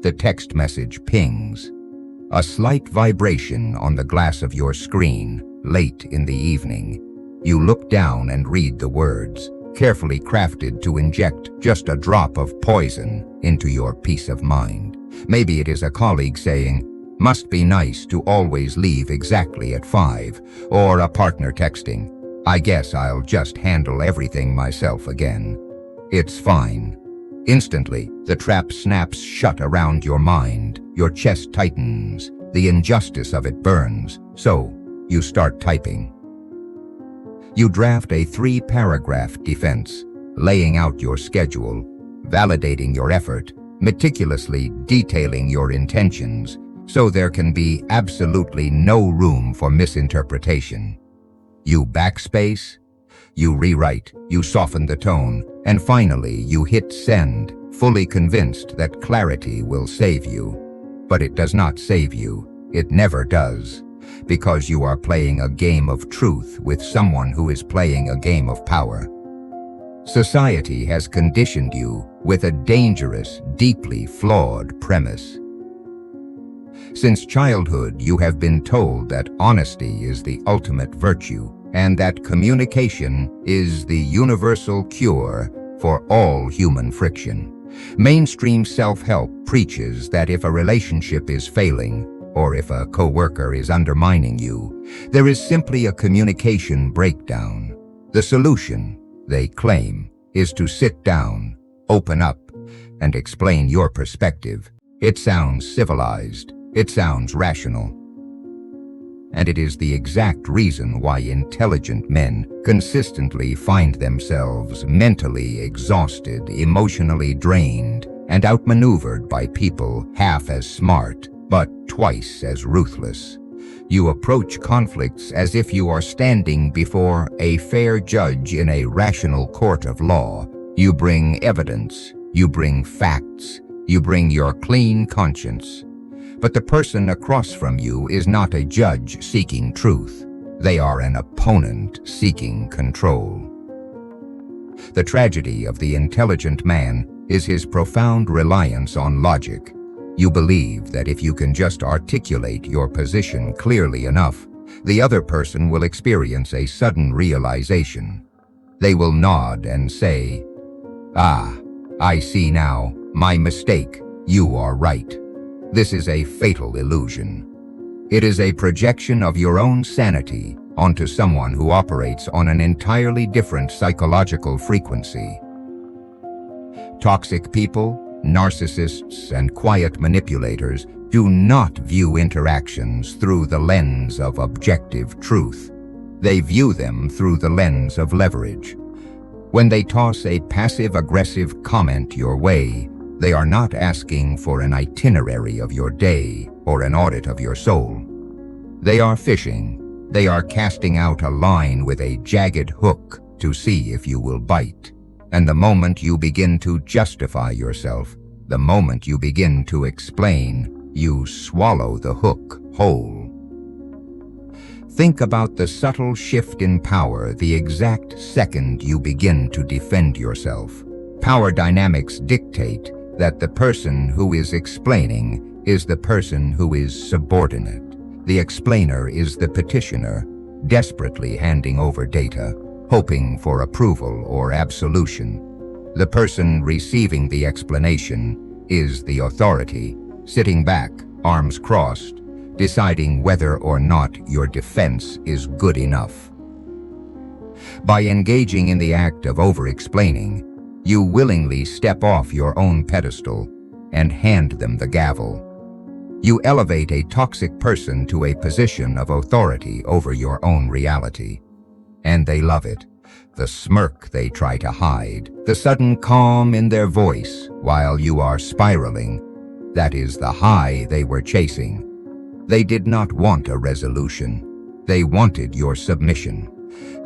The text message pings. A slight vibration on the glass of your screen, late in the evening. You look down and read the words, carefully crafted to inject just a drop of poison into your peace of mind. Maybe it is a colleague saying, "Must be nice to always leave exactly at 5, or a partner texting, "I guess I'll just handle everything myself again. It's fine." Instantly, the trap snaps shut around your mind, your chest tightens, the injustice of it burns, so you start typing. You draft a 3-paragraph defense, laying out your schedule, validating your effort, meticulously detailing your intentions, so there can be absolutely no room for misinterpretation. You backspace, you rewrite, you soften the tone, and finally you hit send, fully convinced that clarity will save you. But it does not save you. It never does. Because you are playing a game of truth with someone who is playing a game of power. Society has conditioned you with a dangerous, deeply flawed premise. Since childhood, you have been told that honesty is the ultimate virtue, and that communication is the universal cure for all human friction. Mainstream self-help preaches that if a relationship is failing, or if a coworker is undermining you, there is simply a communication breakdown. The solution, they claim, is to sit down, open up, and explain your perspective. It sounds civilized. It sounds rational. And it is the exact reason why intelligent men consistently find themselves mentally exhausted, emotionally drained, and outmaneuvered by people half as smart, but twice as ruthless. You approach conflicts as if you are standing before a fair judge in a rational court of law. You bring evidence, you bring facts, you bring your clean conscience. But the person across from you is not a judge seeking truth. They are an opponent seeking control. The tragedy of the intelligent man is his profound reliance on logic. You believe that if you can just articulate your position clearly enough, the other person will experience a sudden realization. They will nod and say, "Ah, I see now, my mistake, you are right." This is a fatal illusion. It is a projection of your own sanity onto someone who operates on an entirely different psychological frequency. Toxic people, narcissists, and quiet manipulators do not view interactions through the lens of objective truth. They view them through the lens of leverage. When they toss a passive-aggressive comment your way, they are not asking for an itinerary of your day or an audit of your soul. They are fishing. They are casting out a line with a jagged hook to see if you will bite. And the moment you begin to justify yourself, the moment you begin to explain, you swallow the hook whole. Think about the subtle shift in power the exact second you begin to defend yourself. Power dynamics dictate that the person who is explaining is the person who is subordinate. The explainer is the petitioner, desperately handing over data, hoping for approval or absolution. The person receiving the explanation is the authority, sitting back, arms crossed, deciding whether or not your defense is good enough. By engaging in the act of over-explaining, you willingly step off your own pedestal and hand them the gavel. You elevate a toxic person to a position of authority over your own reality. And they love it. The smirk they try to hide, the sudden calm in their voice while you are spiraling, that is the high they were chasing. They did not want a resolution. They wanted your submission.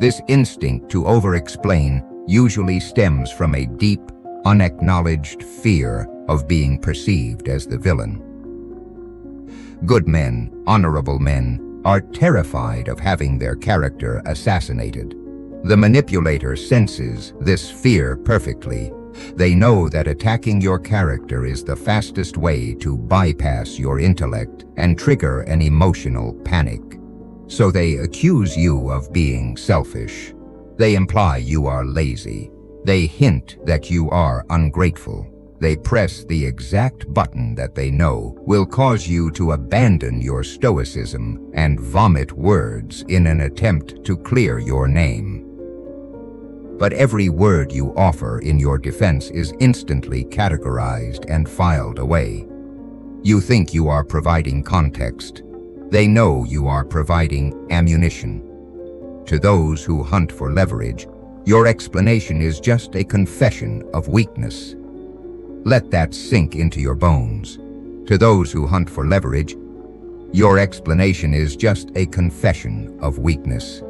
This instinct to over-explain usually stems from a deep, unacknowledged fear of being perceived as the villain. Good men, honorable men, are terrified of having their character assassinated. The manipulator senses this fear perfectly. They know that attacking your character is the fastest way to bypass your intellect and trigger an emotional panic. So they accuse you of being selfish. They imply you are lazy. They hint that you are ungrateful. They press the exact button that they know will cause you to abandon your stoicism and vomit words in an attempt to clear your name. But every word you offer in your defense is instantly categorized and filed away. You think you are providing context. They know you are providing ammunition. To those who hunt for leverage, your explanation is just a confession of weakness. Let that sink into your bones. To those who hunt for leverage, your explanation is just a confession of weakness.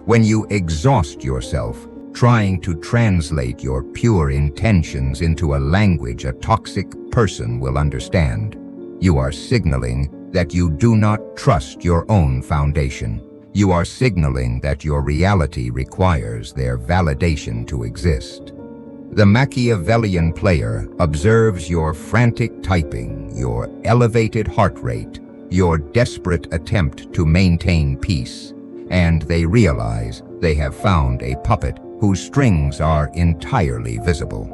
When you exhaust yourself trying to translate your pure intentions into a language a toxic person will understand, you are signaling that you do not trust your own foundation. You are signaling that your reality requires their validation to exist. The Machiavellian player observes your frantic typing, your elevated heart rate, your desperate attempt to maintain peace, and they realize they have found a puppet whose strings are entirely visible.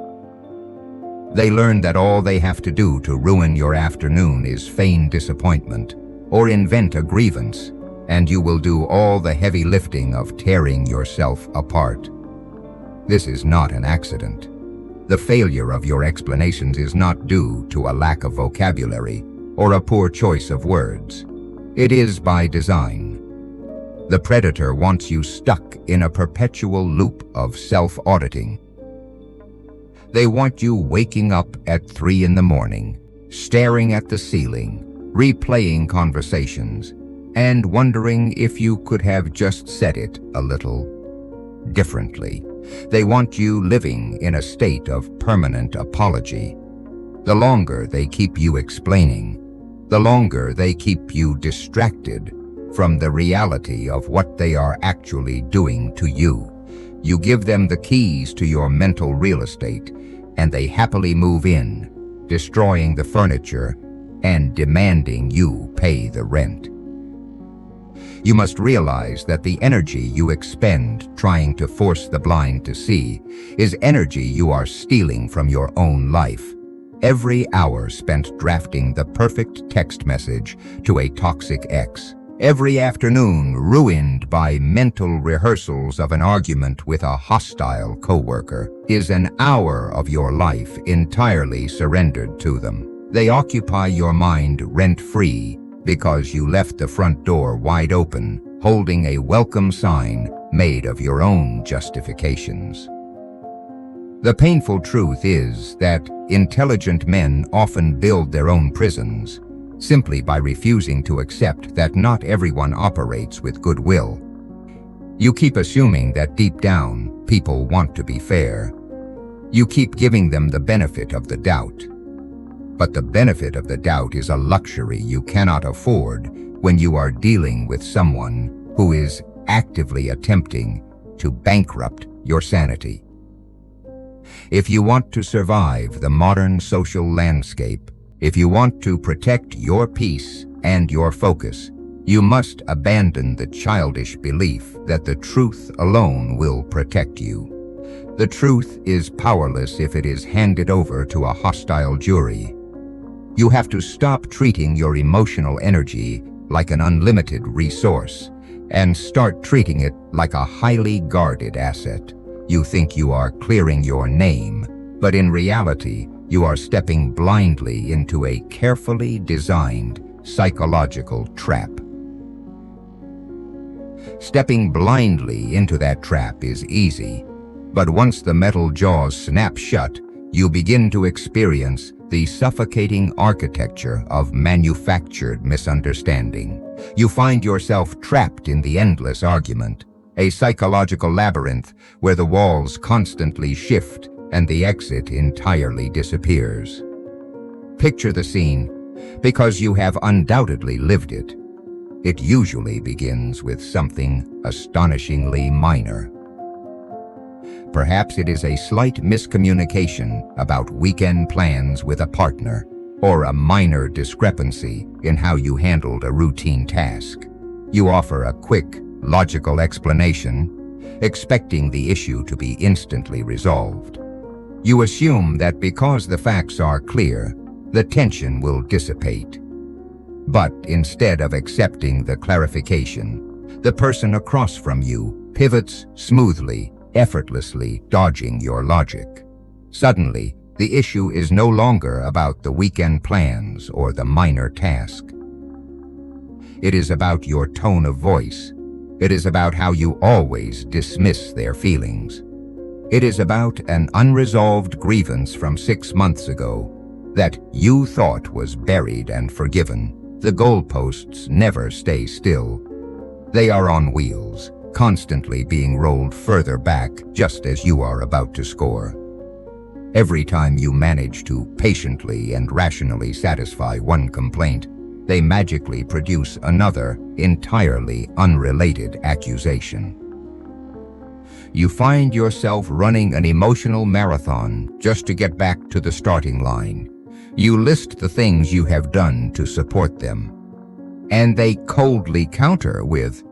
They learn that all they have to do to ruin your afternoon is feign disappointment or invent a grievance, and you will do all the heavy lifting of tearing yourself apart. This is not an accident. The failure of your explanations is not due to a lack of vocabulary or a poor choice of words. It is by design. The predator wants you stuck in a perpetual loop of self-auditing. They want you waking up at 3 in the morning, staring at the ceiling, replaying conversations, and wondering if you could have just said it a little differently. They want you living in a state of permanent apology. The longer they keep you explaining, the longer they keep you distracted from the reality of what they are actually doing to you. You give them the keys to your mental real estate, and they happily move in, destroying the furniture and demanding you pay the rent. You must realize that the energy you expend trying to force the blind to see is energy you are stealing from your own life. Every hour spent drafting the perfect text message to a toxic ex. Every afternoon ruined by mental rehearsals of an argument with a hostile coworker is an hour of your life entirely surrendered to them. They occupy your mind rent-free because you left the front door wide open, holding a welcome sign made of your own justifications. The painful truth is that intelligent men often build their own prisons simply by refusing to accept that not everyone operates with goodwill. You keep assuming that deep down, people want to be fair. You keep giving them the benefit of the doubt. But the benefit of the doubt is a luxury you cannot afford when you are dealing with someone who is actively attempting to bankrupt your sanity. If you want to survive the modern social landscape, if you want to protect your peace and your focus, you must abandon the childish belief that the truth alone will protect you. The truth is powerless if it is handed over to a hostile jury. You have to stop treating your emotional energy like an unlimited resource and start treating it like a highly guarded asset. You think you are clearing your name, but in reality, you are stepping blindly into a carefully designed psychological trap. Stepping blindly into that trap is easy, but once the metal jaws snap shut, you begin to experience the suffocating architecture of manufactured misunderstanding. You find yourself trapped in the endless argument, a psychological labyrinth where the walls constantly shift and the exit entirely disappears. Picture the scene, because you have undoubtedly lived it. It usually begins with something astonishingly minor. Perhaps it is a slight miscommunication about weekend plans with a partner, or a minor discrepancy in how you handled a routine task. You offer a quick, logical explanation, expecting the issue to be instantly resolved. You assume that because the facts are clear, the tension will dissipate. But instead of accepting the clarification, the person across from you pivots smoothly, effortlessly dodging your logic. Suddenly, the issue is no longer about the weekend plans or the minor task. It is about your tone of voice. It is about how you always dismiss their feelings. It is about an unresolved grievance from 6 months ago that you thought was buried and forgiven. The goalposts never stay still. They are on wheels, constantly being rolled further back just as you are about to score. Every time you manage to patiently and rationally satisfy one complaint, they magically produce another, entirely unrelated accusation. You find yourself running an emotional marathon just to get back to the starting line. You list the things you have done to support them, and they coldly counter with,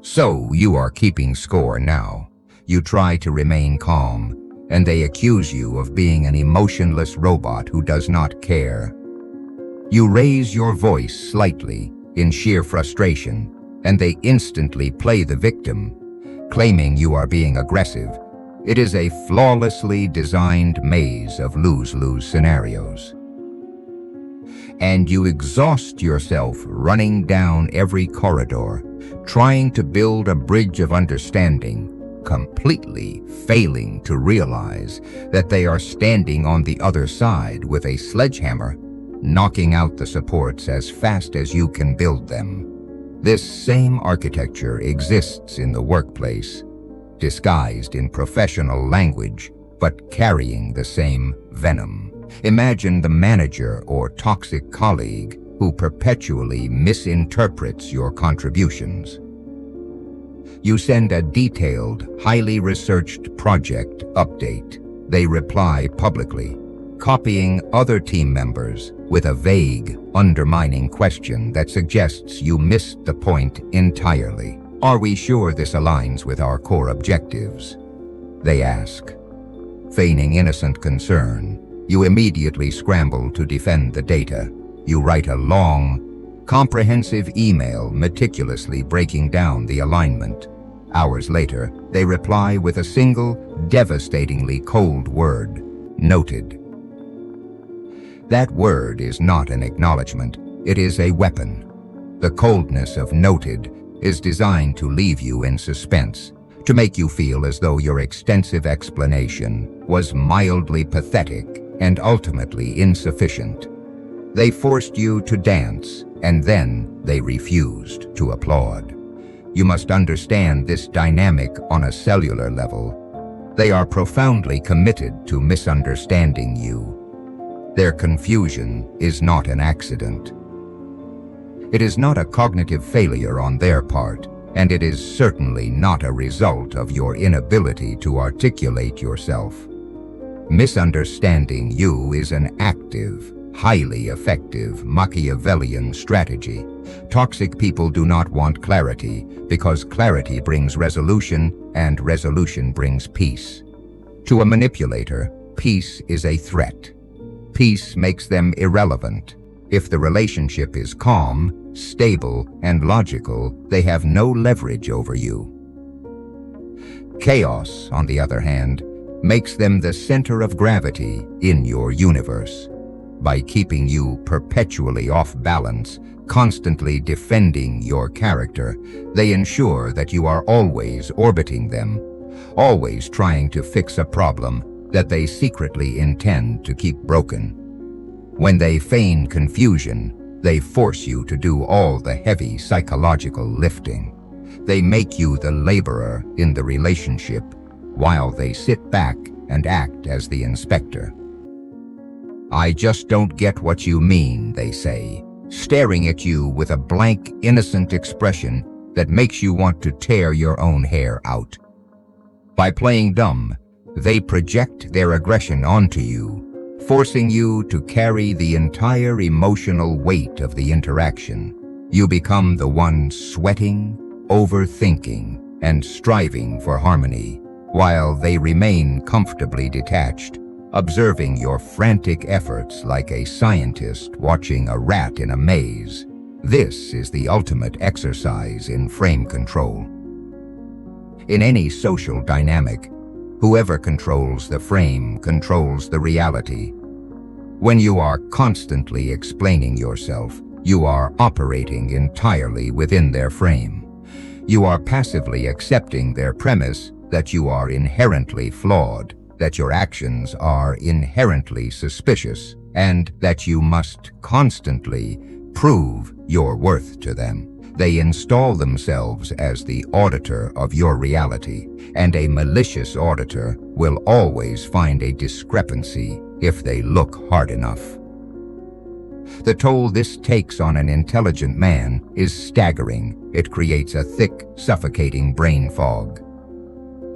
"So you are keeping score now." You try to remain calm, and they accuse you of being an emotionless robot who does not care. You raise your voice slightly in sheer frustration, and they instantly play the victim, claiming you are being aggressive. It is a flawlessly designed maze of lose-lose scenarios. And you exhaust yourself running down every corridor, trying to build a bridge of understanding, completely failing to realize that they are standing on the other side with a sledgehammer, knocking out the supports as fast as you can build them. This same architecture exists in the workplace, disguised in professional language, but carrying the same venom. Imagine the manager or toxic colleague who perpetually misinterprets your contributions. You send a detailed, highly researched project update. They reply publicly, copying other team members with a vague, undermining question that suggests you missed the point entirely. "Are we sure this aligns with our core objectives?" they ask. Feigning innocent concern, you immediately scramble to defend the data. You write a long, comprehensive email meticulously breaking down the alignment. Hours later, they reply with a single, devastatingly cold word, "Noted." That word is not an acknowledgement, it is a weapon. The coldness of "noted" is designed to leave you in suspense, to make you feel as though your extensive explanation was mildly pathetic and ultimately insufficient. They forced you to dance, and then they refused to applaud. You must understand this dynamic on a cellular level. They are profoundly committed to misunderstanding you. Their confusion is not an accident. It is not a cognitive failure on their part, and it is certainly not a result of your inability to articulate yourself. Misunderstanding you is an active, highly effective Machiavellian strategy. Toxic people do not want clarity because clarity brings resolution and resolution brings peace. To a manipulator, peace is a threat. Peace makes them irrelevant. If the relationship is calm, stable, and logical, they have no leverage over you. Chaos, on the other hand, makes them the center of gravity in your universe. By keeping you perpetually off balance, constantly defending your character, they ensure that you are always orbiting them, always trying to fix a problem that they secretly intend to keep broken. When they feign confusion, they force you to do all the heavy psychological lifting. They make you the laborer in the relationship, while they sit back and act as the inspector. "I just don't get what you mean," they say, staring at you with a blank, innocent expression that makes you want to tear your own hair out. By playing dumb, They project their aggression onto you, forcing you to carry the entire emotional weight of the interaction. You become the one sweating, overthinking, and striving for harmony, while they remain comfortably detached, observing your frantic efforts like a scientist watching a rat in a maze. This is the ultimate exercise in frame control. In any social dynamic, whoever controls the frame controls the reality. When you are constantly explaining yourself, you are operating entirely within their frame. You are passively accepting their premise that you are inherently flawed, that your actions are inherently suspicious, and that you must constantly prove your worth to them. They install themselves as the auditor of your reality, and a malicious auditor will always find a discrepancy if they look hard enough. The toll this takes on an intelligent man is staggering. It creates a thick, suffocating brain fog.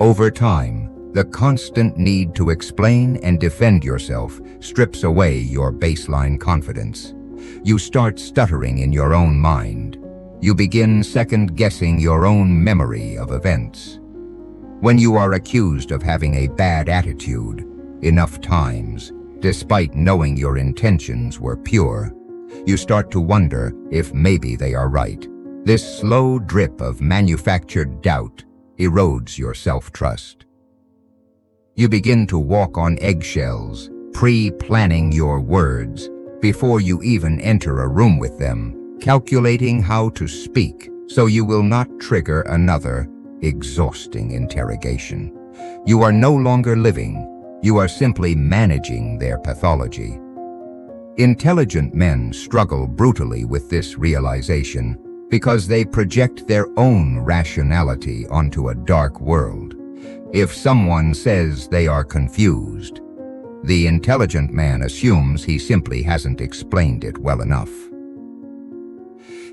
Over time, the constant need to explain and defend yourself strips away your baseline confidence. You start stuttering in your own mind. You begin second-guessing your own memory of events. When you are accused of having a bad attitude enough times, despite knowing your intentions were pure, you start to wonder if maybe they are right. This slow drip of manufactured doubt erodes your self-trust. You begin to walk on eggshells, pre-planning your words before you even enter a room with them, calculating how to speak so you will not trigger another exhausting interrogation. You are no longer living, you are simply managing their pathology. Intelligent men struggle brutally with this realization because they project their own rationality onto a dark world. If someone says they are confused, the intelligent man assumes he simply hasn't explained it well enough.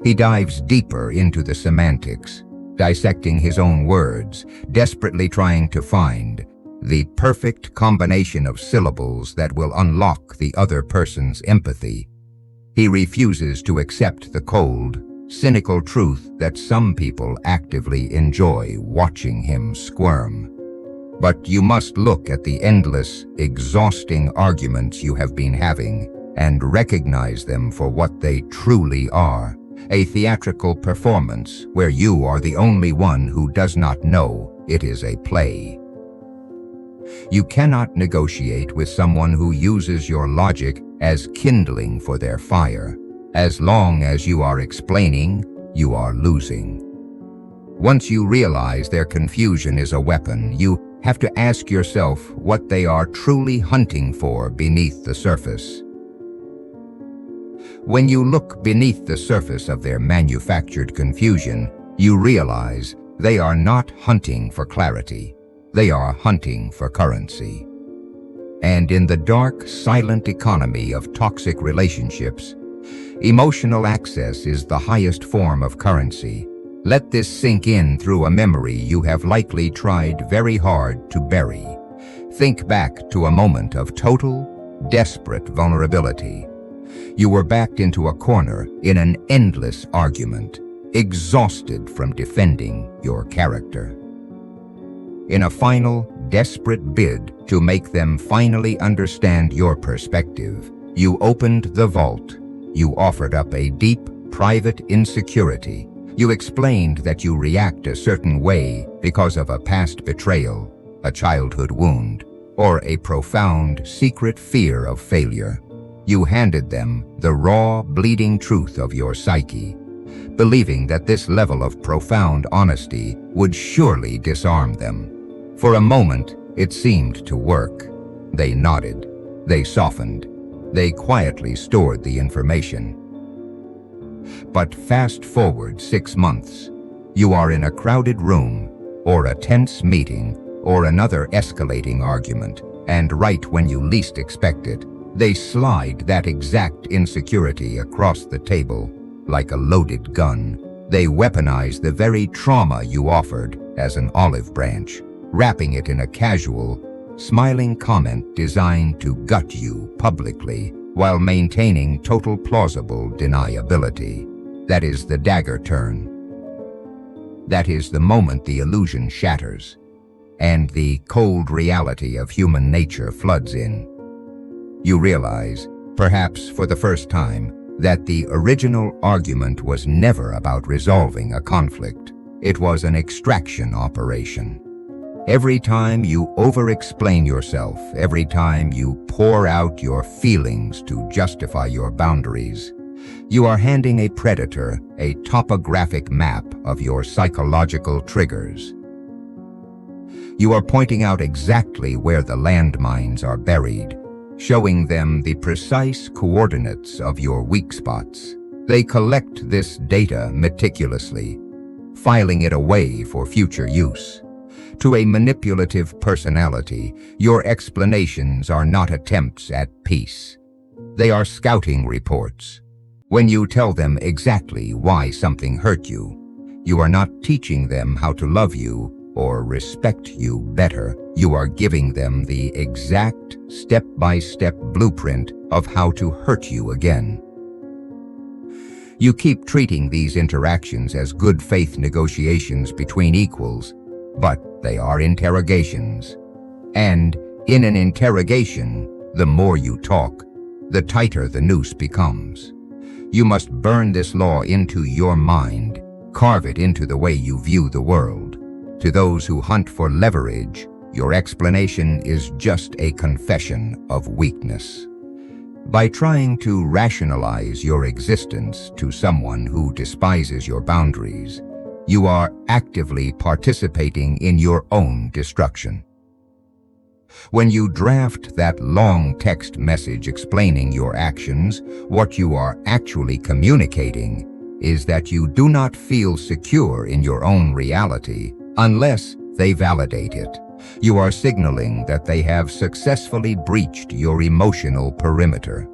He dives deeper into the semantics, dissecting his own words, desperately trying to find the perfect combination of syllables that will unlock the other person's empathy. He refuses to accept the cold, cynical truth that some people actively enjoy watching him squirm. But you must look at the endless, exhausting arguments you have been having and recognize them for what they truly are, a theatrical performance where you are the only one who does not know it is a play. You cannot negotiate with someone who uses your logic as kindling for their fire. As long as you are explaining, you are losing. Once you realize their confusion is a weapon, you have to ask yourself what they are truly hunting for beneath the surface. When you look beneath the surface of their manufactured confusion, you realize they are not hunting for clarity. They are hunting for currency. And in the dark, silent economy of toxic relationships, emotional access is the highest form of currency. Let this sink in through a memory you have likely tried very hard to bury. Think back to a moment of total, desperate vulnerability. You were backed into a corner in an endless argument, exhausted from defending your character. In a final, desperate bid to make them finally understand your perspective, you opened the vault. You offered up a deep, private insecurity. You explained that you react a certain way because of a past betrayal, a childhood wound, or a profound, secret fear of failure. You handed them the raw, bleeding truth of your psyche, believing that this level of profound honesty would surely disarm them. For a moment, it seemed to work. They nodded. They softened. They quietly stored the information. But fast forward 6 months. You are in a crowded room, or a tense meeting, or another escalating argument, and right when you least expect it, they slide that exact insecurity across the table like a loaded gun. They weaponize the very trauma you offered as an olive branch, wrapping it in a casual, smiling comment designed to gut you publicly while maintaining total plausible deniability. That is the dagger turn. That is the moment the illusion shatters, and the cold reality of human nature floods in. You realize, perhaps for the first time, that the original argument was never about resolving a conflict. It was an extraction operation. Every time you over-explain yourself, every time you pour out your feelings to justify your boundaries, you are handing a predator a topographic map of your psychological triggers. You are pointing out exactly where the landmines are buried, showing them the precise coordinates of your weak spots. They collect this data meticulously, filing it away for future use. To a manipulative personality, your explanations are not attempts at peace. They are scouting reports. When you tell them exactly why something hurt you, you are not teaching them how to love you or respect you better. You are giving them the exact step-by-step blueprint of how to hurt you again. You keep treating these interactions as good faith negotiations between equals, but they are interrogations. And in an interrogation, the more you talk, the tighter the noose becomes. You must burn this law into your mind, carve it into the way you view the world. To those who hunt for leverage, your explanation is just a confession of weakness. By trying to rationalize your existence to someone who despises your boundaries, you are actively participating in your own destruction. When you draft that long text message explaining your actions, what you are actually communicating is that you do not feel secure in your own reality unless they validate it. You are signaling that they have successfully breached your emotional perimeter.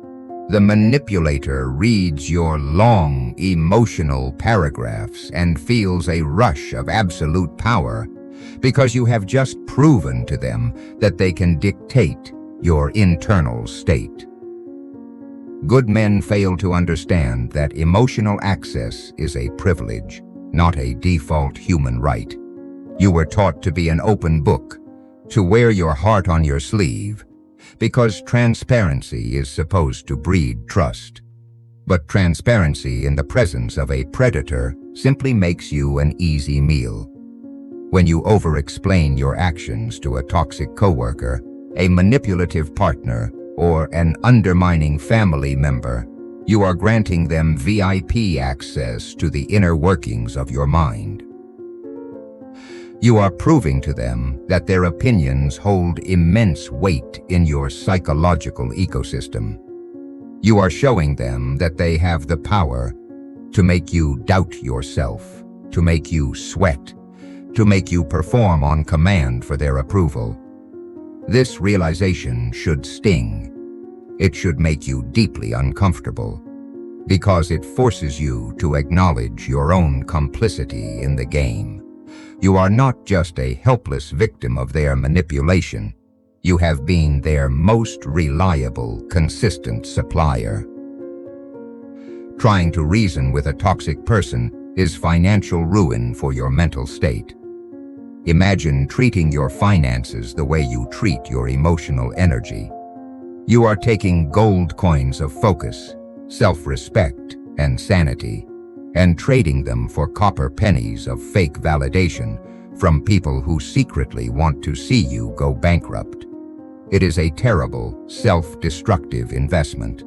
The manipulator reads your long, emotional paragraphs and feels a rush of absolute power because you have just proven to them that they can dictate your internal state. Good men fail to understand that emotional access is a privilege, not a default human right. You were taught to be an open book, to wear your heart on your sleeve, because transparency is supposed to breed trust. But transparency in the presence of a predator simply makes you an easy meal. When you over-explain your actions to a toxic coworker, a manipulative partner, or an undermining family member, you are granting them VIP access to the inner workings of your mind. You are proving to them that their opinions hold immense weight in your psychological ecosystem. You are showing them that they have the power to make you doubt yourself, to make you sweat, to make you perform on command for their approval. This realization should sting. It should make you deeply uncomfortable, because it forces you to acknowledge your own complicity in the game. You are not just a helpless victim of their manipulation. You have been their most reliable, consistent supplier. Trying to reason with a toxic person is financial ruin for your mental state. Imagine treating your finances the way you treat your emotional energy. You are taking gold coins of focus, self-respect, and sanity, and trading them for copper pennies of fake validation from people who secretly want to see you go bankrupt. It is a terrible, self-destructive investment.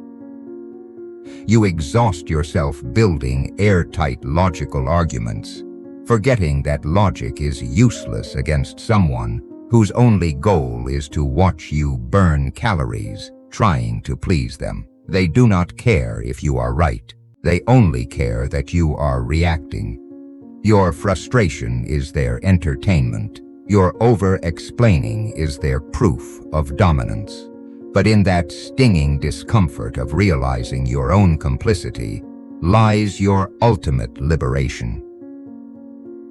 You exhaust yourself building airtight logical arguments, forgetting that logic is useless against someone whose only goal is to watch you burn calories trying to please them. They do not care if you are right. They only care that you are reacting. Your frustration is their entertainment. Your over-explaining is their proof of dominance. But in that stinging discomfort of realizing your own complicity lies your ultimate liberation.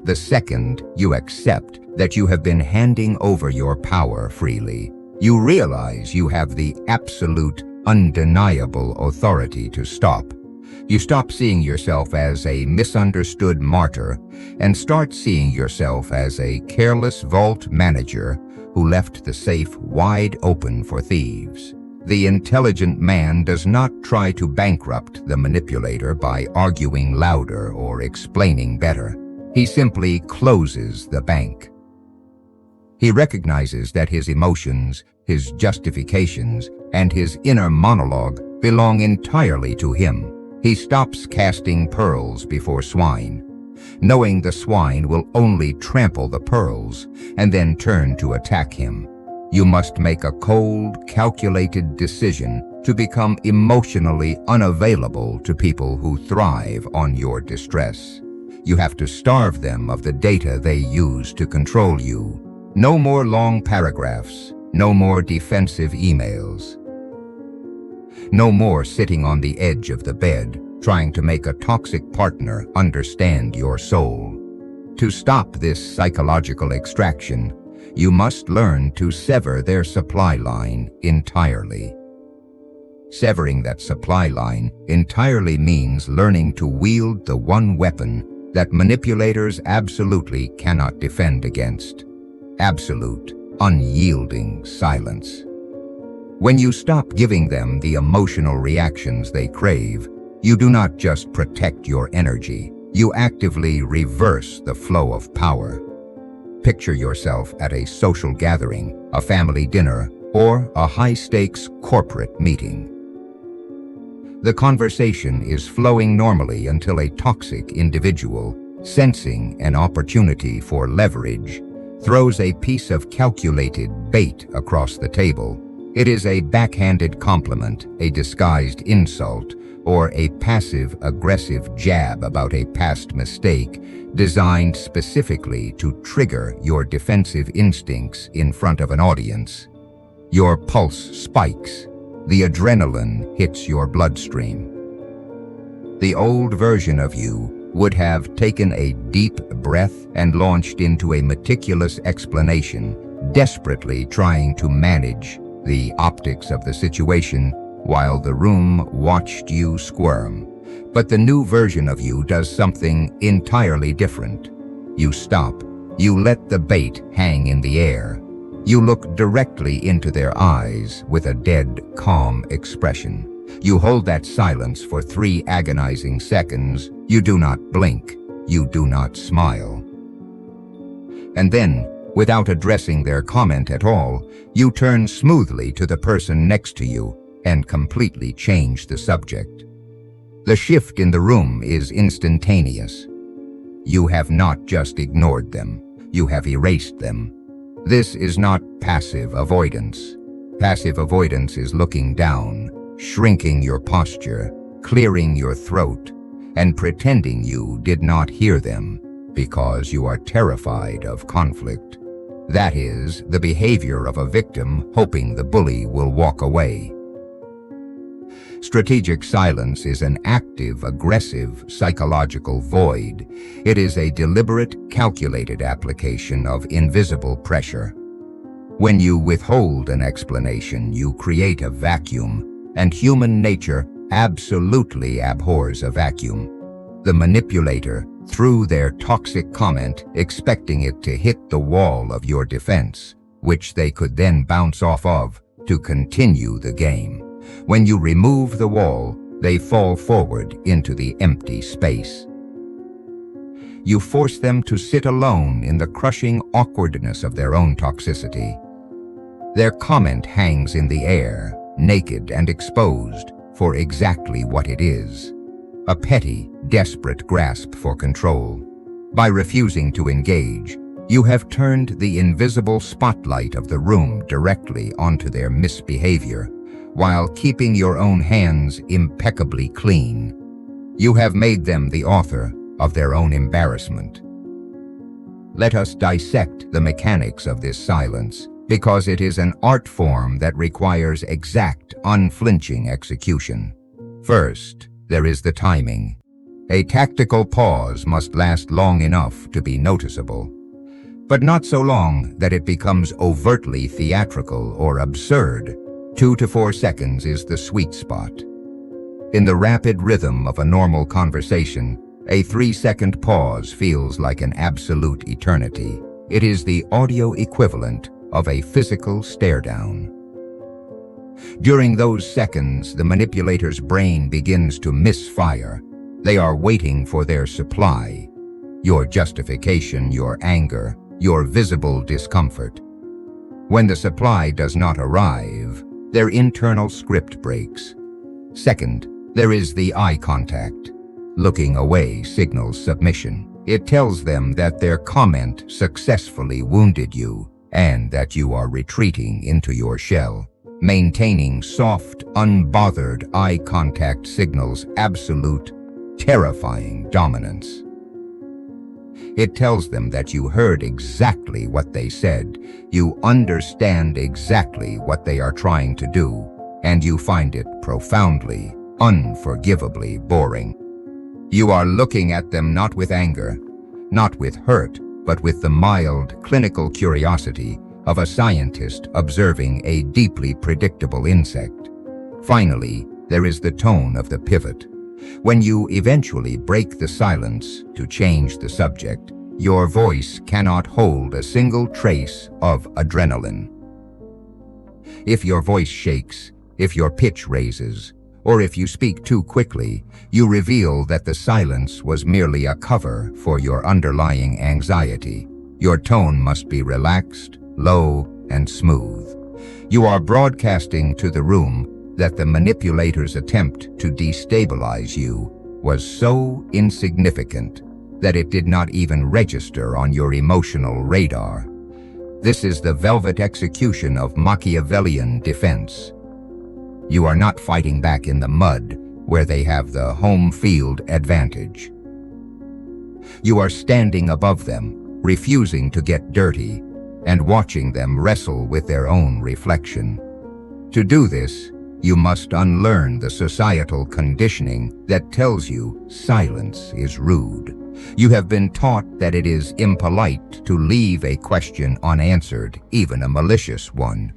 The second you accept that you have been handing over your power freely, you realize you have the absolute, undeniable authority to stop. You stop seeing yourself as a misunderstood martyr and start seeing yourself as a careless vault manager who left the safe wide open for thieves. The intelligent man does not try to bankrupt the manipulator by arguing louder or explaining better. He simply closes the bank. He recognizes that his emotions, his justifications, and his inner monologue belong entirely to him. He stops casting pearls before swine, knowing the swine will only trample the pearls and then turn to attack him. You must make a cold, calculated decision to become emotionally unavailable to people who thrive on your distress. You have to starve them of the data they use to control you. No more long paragraphs, no more defensive emails. No more sitting on the edge of the bed, trying to make a toxic partner understand your soul. To stop this psychological extraction, you must learn to sever their supply line entirely. Severing that supply line entirely means learning to wield the one weapon that manipulators absolutely cannot defend against: absolute, unyielding silence. When you stop giving them the emotional reactions they crave, you do not just protect your energy, you actively reverse the flow of power. Picture yourself at a social gathering, a family dinner, or a high-stakes corporate meeting. The conversation is flowing normally until a toxic individual, sensing an opportunity for leverage, throws a piece of calculated bait across the table. It is a backhanded compliment, a disguised insult, or a passive-aggressive jab about a past mistake designed specifically to trigger your defensive instincts in front of an audience. Your pulse spikes. The adrenaline hits your bloodstream. The old version of you would have taken a deep breath and launched into a meticulous explanation, desperately trying to manage the optics of the situation while the room watched you squirm. But the new version of you does something entirely different. You stop. You let the bait hang in the air. You look directly into their eyes with a dead, calm expression. You hold that silence for 3 agonizing seconds. You do not blink. You do not smile. And then, without addressing their comment at all, you turn smoothly to the person next to you and completely change the subject. The shift in the room is instantaneous. You have not just ignored them, you have erased them. This is not passive avoidance. Passive avoidance is looking down, shrinking your posture, clearing your throat, and pretending you did not hear them because you are terrified of conflict. That is the behavior of a victim hoping the bully will walk away. Strategic silence is an active, aggressive, psychological void. It is a deliberate, calculated application of invisible pressure. When you withhold an explanation, you create a vacuum, and human nature absolutely abhors a vacuum. The manipulator threw their toxic comment, expecting it to hit the wall of your defense, which they could then bounce off of to continue the game. When you remove the wall, they fall forward into the empty space. You force them to sit alone in the crushing awkwardness of their own toxicity. Their comment hangs in the air, naked and exposed for exactly what it is: a petty, desperate grasp for control. By refusing to engage, you have turned the invisible spotlight of the room directly onto their misbehavior, while keeping your own hands impeccably clean. You have made them the author of their own embarrassment. Let us dissect the mechanics of this silence, because it is an art form that requires exact, unflinching execution. First, there is the timing. A tactical pause must last long enough to be noticeable, but not so long that it becomes overtly theatrical or absurd. 2 to 4 seconds is the sweet spot. In the rapid rhythm of a normal conversation, a 3-second pause feels like an absolute eternity. It is the audio equivalent of a physical stare-down. During those seconds, the manipulator's brain begins to misfire. They are waiting for their supply, your justification, your anger, your visible discomfort. When the supply does not arrive, their internal script breaks. Second, there is the eye contact. Looking away signals submission. It tells them that their comment successfully wounded you and that you are retreating into your shell. Maintaining soft, unbothered eye contact signals absolute, terrifying dominance. It tells them that you heard exactly what they said, you understand exactly what they are trying to do, and you find it profoundly, unforgivably boring. You are looking at them not with anger, not with hurt, but with the mild, clinical curiosity of a scientist observing a deeply predictable insect. Finally, there is the tone of the pivot. When you eventually break the silence to change the subject, your voice cannot hold a single trace of adrenaline. If your voice shakes, if your pitch raises, or if you speak too quickly, you reveal that the silence was merely a cover for your underlying anxiety. Your tone must be relaxed, low, and smooth. You are broadcasting to the room that the manipulator's attempt to destabilize you was so insignificant that it did not even register on your emotional radar. This is the velvet execution of Machiavellian defense. You are not fighting back in the mud where they have the home field advantage. You are standing above them, refusing to get dirty, and watching them wrestle with their own reflection. To do this, you must unlearn the societal conditioning that tells you silence is rude. You have been taught that it is impolite to leave a question unanswered, even a malicious one.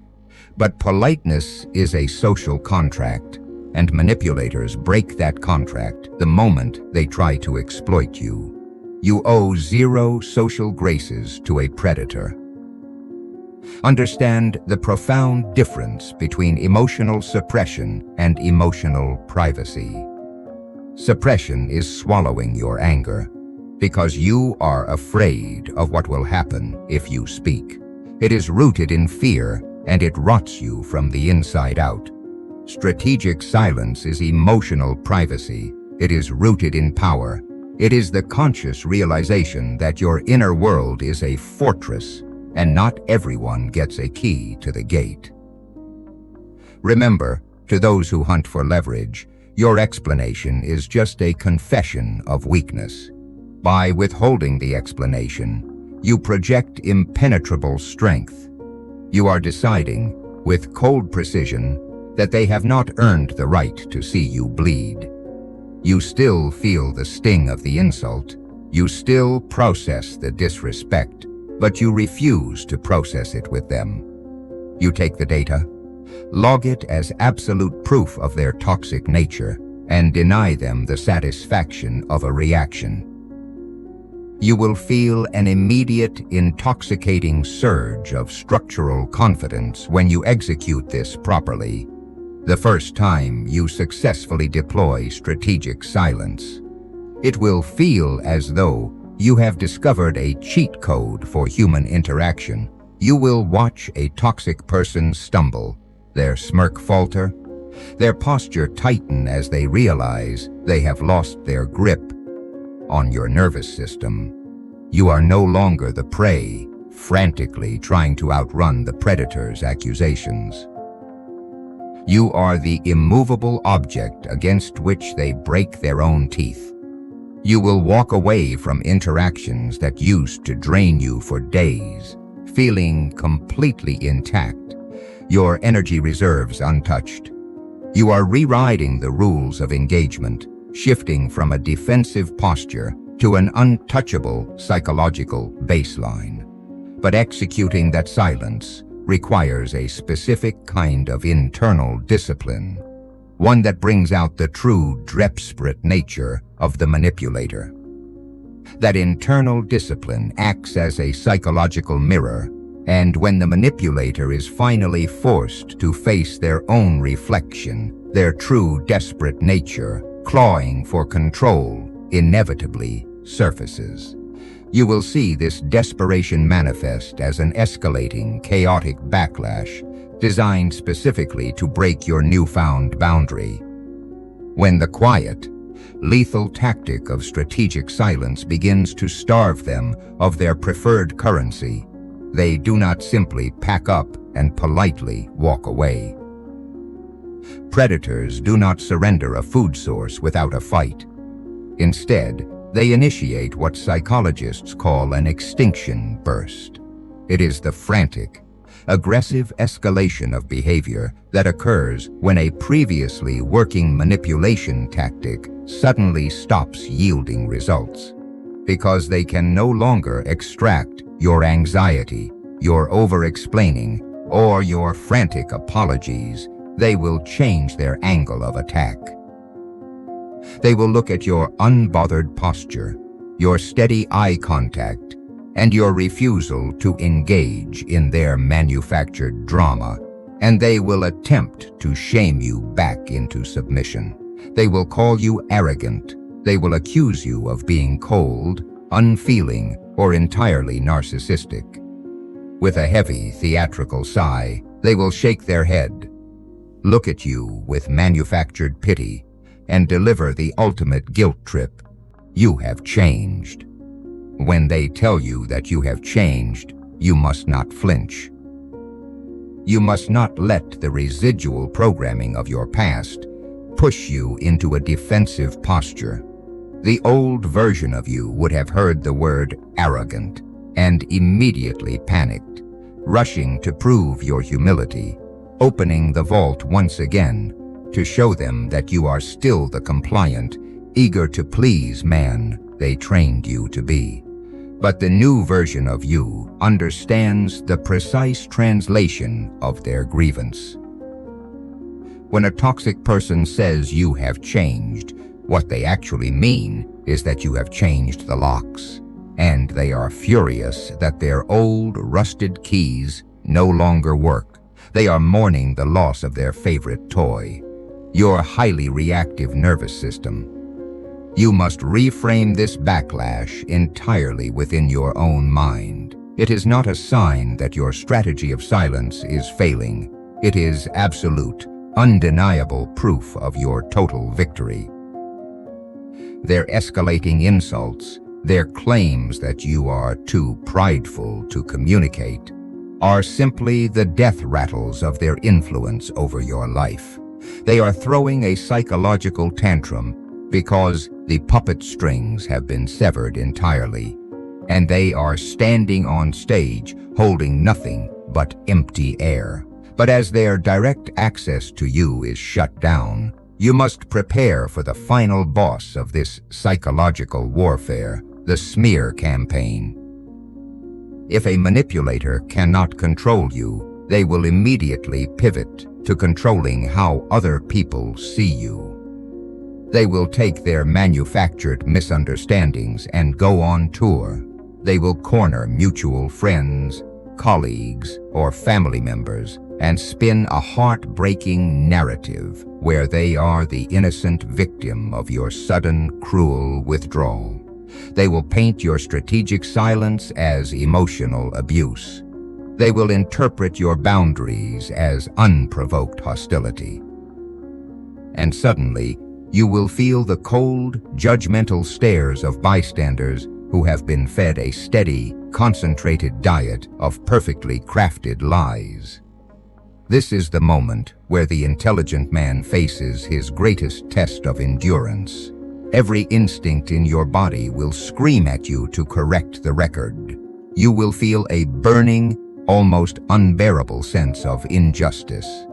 But politeness is a social contract, and manipulators break that contract the moment they try to exploit you. You owe 0 social graces to a predator. Understand the profound difference between emotional suppression and emotional privacy. Suppression is swallowing your anger because you are afraid of what will happen if you speak. It is rooted in fear, and it rots you from the inside out. Strategic silence is emotional privacy. It is rooted in power. It is the conscious realization that your inner world is a fortress, and not everyone gets a key to the gate. Remember, to those who hunt for leverage, your explanation is just a confession of weakness. By withholding the explanation, you project impenetrable strength. You are deciding, with cold precision, that they have not earned the right to see you bleed. You still feel the sting of the insult. You still process the disrespect, but you refuse to process it with them. You take the data, log it as absolute proof of their toxic nature, and deny them the satisfaction of a reaction. You will feel an immediate, intoxicating surge of structural confidence when you execute this properly, the first time you successfully deploy strategic silence. It will feel as though you have discovered a cheat code for human interaction. You will watch a toxic person stumble, their smirk falter, their posture tighten as they realize they have lost their grip on your nervous system. You are no longer the prey, frantically trying to outrun the predator's accusations. You are the immovable object against which they break their own teeth. You will walk away from interactions that used to drain you for days, feeling completely intact, your energy reserves untouched. You are rewriting the rules of engagement, shifting from a defensive posture to an untouchable psychological baseline. But executing that silence requires a specific kind of internal discipline, one that brings out the true desperate nature of the manipulator. That internal discipline acts as a psychological mirror, and when the manipulator is finally forced to face their own reflection, their true desperate nature, clawing for control, inevitably surfaces. You will see this desperation manifest as an escalating, chaotic backlash designed specifically to break your newfound boundary. When the quiet, lethal tactic of strategic silence begins to starve them of their preferred currency, they do not simply pack up and politely walk away. Predators do not surrender a food source without a fight. Instead, they initiate what psychologists call an extinction burst. It is the frantic, aggressive escalation of behavior that occurs when a previously working manipulation tactic suddenly stops yielding results. Because they can no longer extract your anxiety, your over-explaining, or your frantic apologies, they will change their angle of attack. They will look at your unbothered posture, your steady eye contact, and your refusal to engage in their manufactured drama, and they will attempt to shame you back into submission. They will call you arrogant. They will accuse you of being cold, unfeeling, or entirely narcissistic. With a heavy, theatrical sigh, they will shake their head, look at you with manufactured pity, and deliver the ultimate guilt trip. You have changed. When they tell you that you have changed, you must not flinch. You must not let the residual programming of your past push you into a defensive posture. The old version of you would have heard the word arrogant and immediately panicked, rushing to prove your humility, opening the vault once again to show them that you are still the compliant, eager to please man they trained you to be. But the new version of you understands the precise translation of their grievance. When a toxic person says you have changed, what they actually mean is that you have changed the locks, and they are furious that their old, rusted keys no longer work. They are mourning the loss of their favorite toy, your highly reactive nervous system. You must reframe this backlash entirely within your own mind. It is not a sign that your strategy of silence is failing. It is absolute, undeniable proof of your total victory. Their escalating insults, their claims that you are too prideful to communicate, are simply the death rattles of their influence over your life. They are throwing a psychological tantrum because the puppet strings have been severed entirely, and they are standing on stage holding nothing but empty air. But as their direct access to you is shut down, you must prepare for the final boss of this psychological warfare, the smear campaign. If a manipulator cannot control you, they will immediately pivot to controlling how other people see you. They will take their manufactured misunderstandings and go on tour. They will corner mutual friends, colleagues, or family members and spin a heartbreaking narrative where they are the innocent victim of your sudden, cruel withdrawal. They will paint your strategic silence as emotional abuse. They will interpret your boundaries as unprovoked hostility. And suddenly, you will feel the cold, judgmental stares of bystanders who have been fed a steady, concentrated diet of perfectly crafted lies. This is the moment where the intelligent man faces his greatest test of endurance. Every instinct in your body will scream at you to correct the record. You will feel a burning, almost unbearable sense of injustice.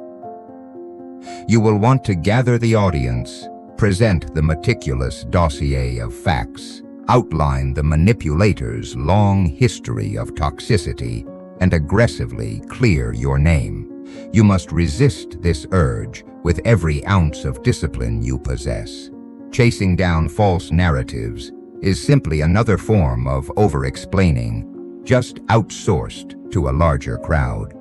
You will want to gather the audience, Present the meticulous dossier of facts, outline the manipulator's long history of toxicity, and aggressively clear your name. You must resist this urge with every ounce of discipline you possess. Chasing down false narratives is simply another form of over-explaining, just outsourced to a larger crowd.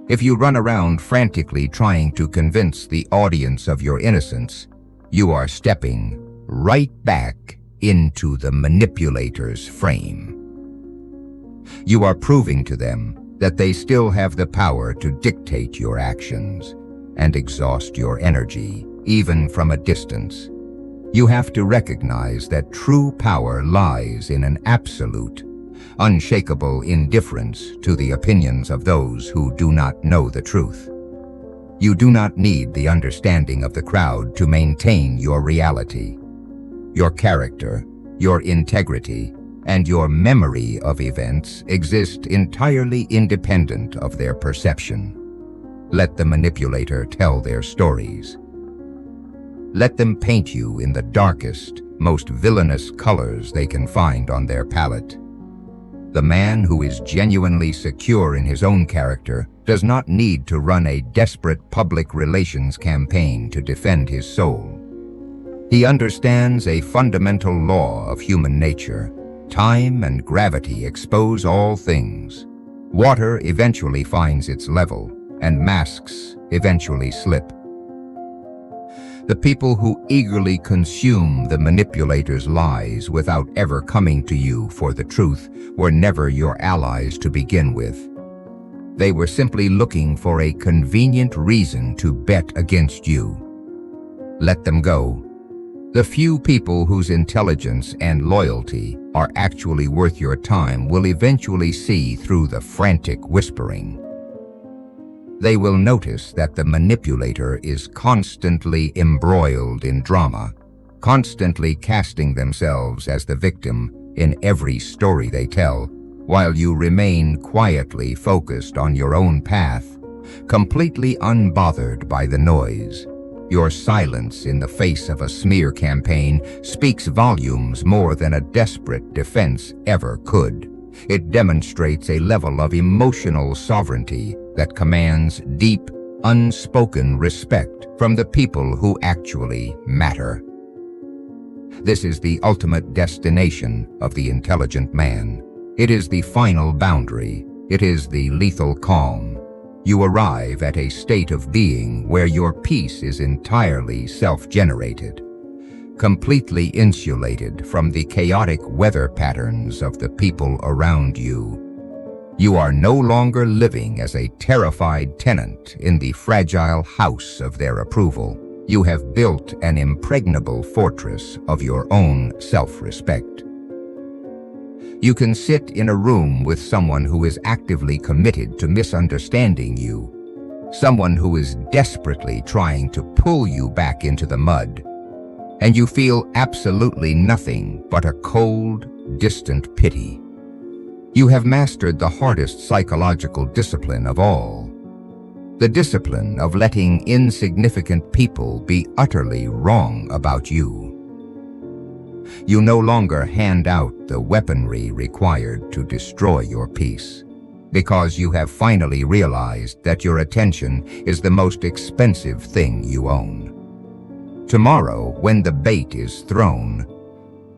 If you run around frantically trying to convince the audience of your innocence, you are stepping right back into the manipulator's frame. You are proving to them that they still have the power to dictate your actions and exhaust your energy, even from a distance. You have to recognize that true power lies in an absolute, unshakable indifference to the opinions of those who do not know the truth. You do not need the understanding of the crowd to maintain your reality. Your character, your integrity, and your memory of events exist entirely independent of their perception. Let the manipulator tell their stories. Let them paint you in the darkest, most villainous colors they can find on their palette. The man who is genuinely secure in his own character does not need to run a desperate public relations campaign to defend his soul. He understands a fundamental law of human nature. Time and gravity expose all things. Water eventually finds its level, and masks eventually slip. The people who eagerly consume the manipulator's lies without ever coming to you for the truth were never your allies to begin with. They were simply looking for a convenient reason to bet against you. Let them go. The few people whose intelligence and loyalty are actually worth your time will eventually see through the frantic whispering. They will notice that the manipulator is constantly embroiled in drama, constantly casting themselves as the victim in every story they tell, while you remain quietly focused on your own path, completely unbothered by the noise. Your silence in the face of a smear campaign speaks volumes more than a desperate defense ever could. It demonstrates a level of emotional sovereignty that commands deep, unspoken respect from the people who actually matter. This is the ultimate destination of the intelligent man. It is the final boundary. It is the lethal calm. You arrive at a state of being where your peace is entirely self-generated, completely insulated from the chaotic weather patterns of the people around you. You are no longer living as a terrified tenant in the fragile house of their approval. You have built an impregnable fortress of your own self-respect. You can sit in a room with someone who is actively committed to misunderstanding you, someone who is desperately trying to pull you back into the mud, and you feel absolutely nothing but a cold, distant pity. You have mastered the hardest psychological discipline of all, the discipline of letting insignificant people be utterly wrong about you. You no longer hand out the weaponry required to destroy your peace, because you have finally realized that your attention is the most expensive thing you own. Tomorrow, when the bait is thrown,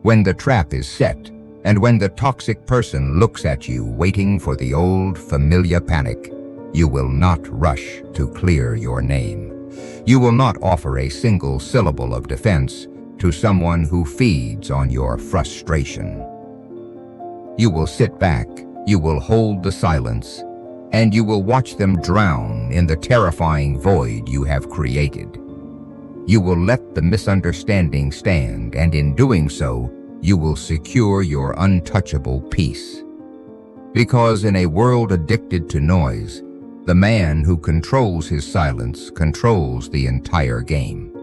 when the trap is set, and when the toxic person looks at you waiting for the old familiar panic, you will not rush to clear your name. You will not offer a single syllable of defense to someone who feeds on your frustration. You will sit back, you will hold the silence, and you will watch them drown in the terrifying void you have created. You will let the misunderstanding stand, and in doing so, you will secure your untouchable peace. Because in a world addicted to noise, the man who controls his silence controls the entire game.